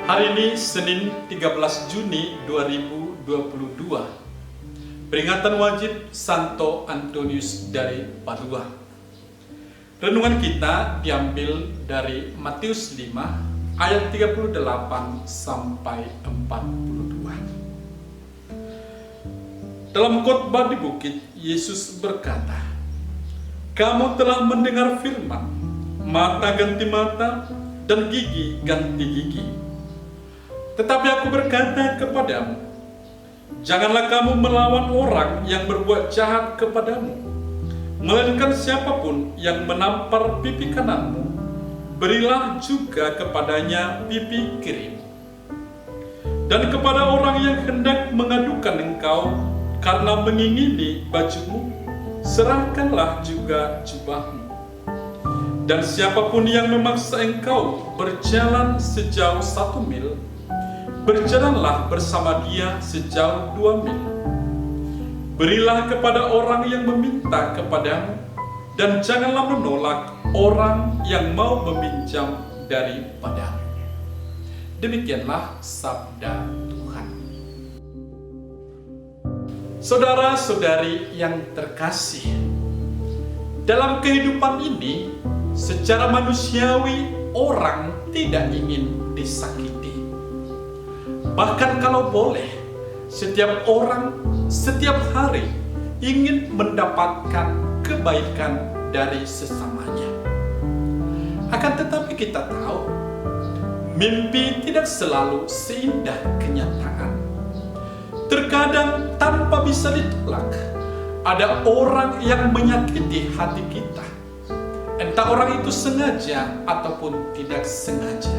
Hari ini Senin 13 Juni 2022. Peringatan wajib Santo Antonius dari Padua. Renungan kita diambil dari Matius 5 ayat 38 sampai 42. Dalam khotbah di bukit, Yesus berkata, "Kamu telah mendengar firman, mata ganti mata dan gigi ganti gigi. Tetapi aku berkata kepadamu, janganlah kamu melawan orang yang berbuat jahat kepadamu, melainkan siapapun yang menampar pipi kananmu, berilah juga kepadanya pipi kiri. Dan kepada orang yang hendak mengadukan engkau karena mengingini bajumu, serahkanlah juga jubahmu. Dan siapapun yang memaksa engkau berjalan sejauh 1 mil, berjalanlah bersama dia sejauh 2 mil. Berilah kepada orang yang meminta kepadamu, dan janganlah menolak orang yang mau meminjam daripadamu." Demikianlah sabda Tuhan. Saudara-saudari yang terkasih, dalam kehidupan ini, secara manusiawi orang tidak ingin disakiti. Bahkan kalau boleh, setiap orang setiap hari ingin mendapatkan kebaikan dari sesamanya. Akan tetapi kita tahu, mimpi tidak selalu seindah kenyataan. Terkadang tanpa bisa ditolak, ada orang yang menyakiti hati kita. Entah orang itu sengaja ataupun tidak sengaja.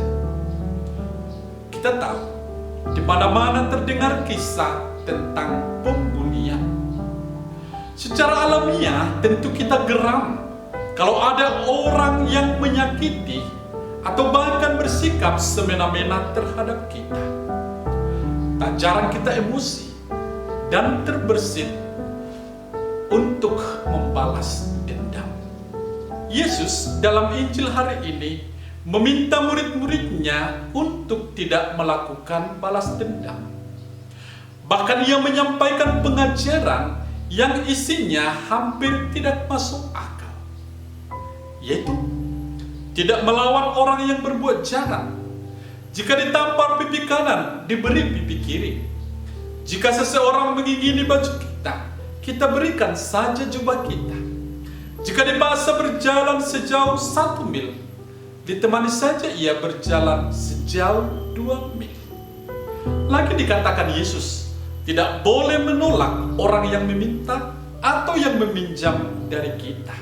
Kita tahu, di mana-mana terdengar kisah tentang pembulian. Secara alamiah tentu kita geram kalau ada orang yang menyakiti atau bahkan bersikap semena-mena terhadap kita. Tak jarang kita emosi dan terbersit untuk membalas dendam. Yesus dalam Injil hari ini meminta murid-muridnya untuk tidak melakukan balas dendam. Bahkan ia menyampaikan pengajaran yang isinya hampir tidak masuk akal, yaitu tidak melawan orang yang berbuat jahat. Jika ditampar pipi kanan, diberi pipi kiri. Jika seseorang mengingini baju kita, kita berikan saja jubah kita. Jika dipaksa berjalan sejauh 1 mil, ditemani saja ia berjalan sejauh 2 mil. Lagi dikatakan Yesus, tidak boleh menolak orang yang meminta atau yang meminjam dari kita.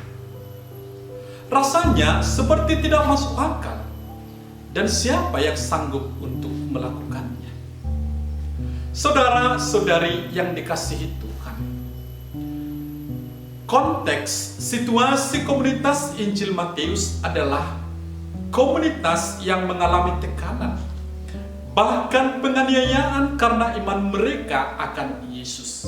Rasanya seperti tidak masuk akal. Dan siapa yang sanggup untuk melakukannya? Saudara-saudari yang dikasihi Tuhan, konteks situasi komunitas Injil Matius adalah komunitas yang mengalami tekanan, bahkan penganiayaan karena iman mereka akan Yesus.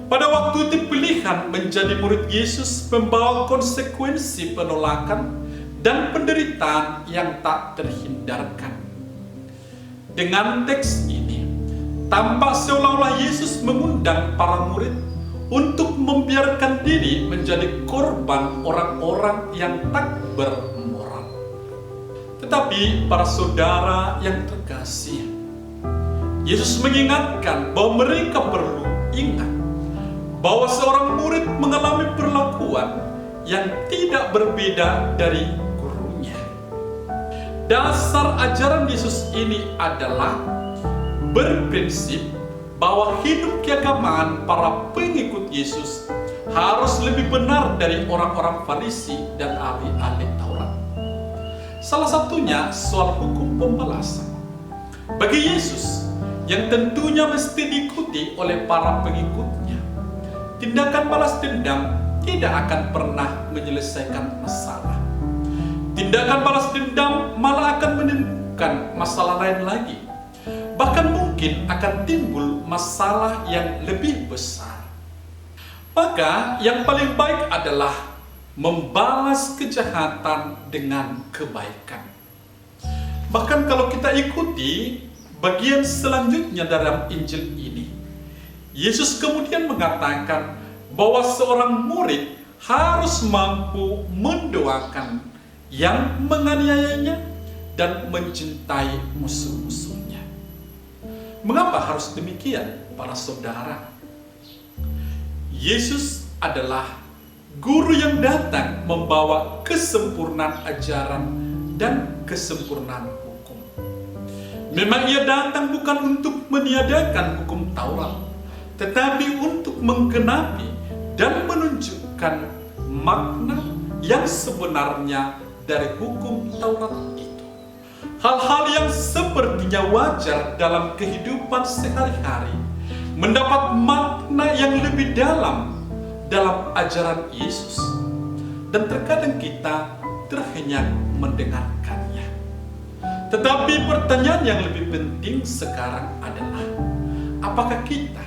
Pada waktu itu pilihan menjadi murid Yesus membawa konsekuensi penolakan dan penderitaan yang tak terhindarkan. Dengan teks ini, tampak seolah-olah Yesus mengundang para murid untuk membiarkan diri menjadi korban orang-orang yang tak bermoral. Tetapi para saudara yang terkasih, Yesus mengingatkan bahwa mereka perlu ingat bahwa seorang murid mengalami perlakuan yang tidak berbeda dari gurunya. Dasar ajaran Yesus ini adalah berprinsip bahwa hidup keagamaan para pengikut Yesus harus lebih benar dari orang-orang Farisi dan ahli-ahli Taurat. Salah satunya soal hukum pembalasan. Bagi Yesus, yang tentunya mesti diikuti oleh para pengikutnya, tindakan balas dendam tidak akan pernah menyelesaikan masalah. Tindakan balas dendam malah akan menimbulkan masalah lain lagi. Bahkan mungkin akan timbul masalah yang lebih besar. Maka yang paling baik adalah membalas kejahatan dengan kebaikan. Bahkan kalau kita ikuti bagian selanjutnya dalam Injil ini, Yesus kemudian mengatakan bahwa seorang murid harus mampu mendoakan yang menganiayanya dan mencintai musuh-musuhnya. Mengapa harus demikian, para saudara? Yesus adalah guru yang datang membawa kesempurnaan ajaran dan kesempurnaan hukum. Memang ia datang bukan untuk meniadakan hukum Taurat, tetapi untuk menggenapi dan menunjukkan makna yang sebenarnya dari hukum Taurat itu. Hal-hal yang sepertinya wajar dalam kehidupan sehari-hari mendapat makna yang lebih dalam ajaran Yesus, dan terkadang kita terhenyak mendengarkannya. Tetapi pertanyaan yang lebih penting sekarang adalah, apakah kita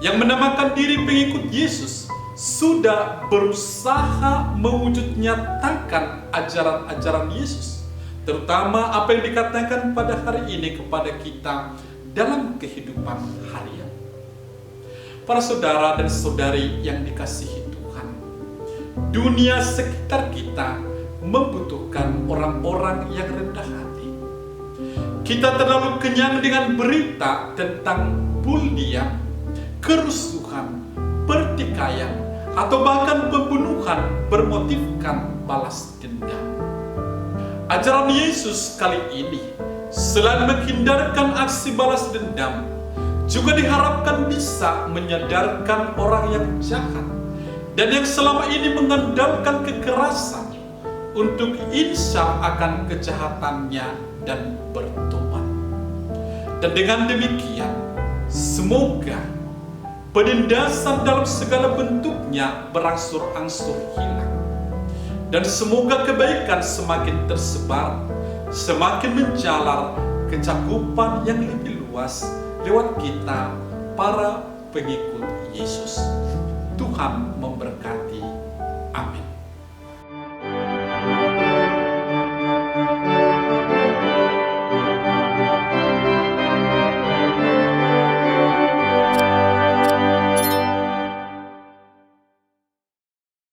yang menamakan diri pengikut Yesus sudah berusaha mewujud nyatakan ajaran-ajaran Yesus, terutama apa yang dikatakan pada hari ini kepada kita dalam kehidupan harian? Para saudara dan saudari yang dikasihi Tuhan, dunia sekitar kita membutuhkan orang-orang yang rendah hati. Kita terlalu kenyang dengan berita tentang bulian, kerusuhan, pertikaian, atau bahkan pembunuhan bermotifkan balas dendam. Ajaran Yesus kali ini, selain menghindarkan aksi balas dendam, juga diharapkan bisa menyadarkan orang yang jahat dan yang selama ini mengandalkan kekerasan untuk insaf akan kejahatannya dan bertobat. Dan dengan demikian, semoga penindasan dalam segala bentuknya berangsur-angsur hilang, dan semoga kebaikan semakin tersebar, semakin menjalar kecakupan yang lebih luas lewat kita, para pengikut Yesus. Tuhan memberkati. Amin.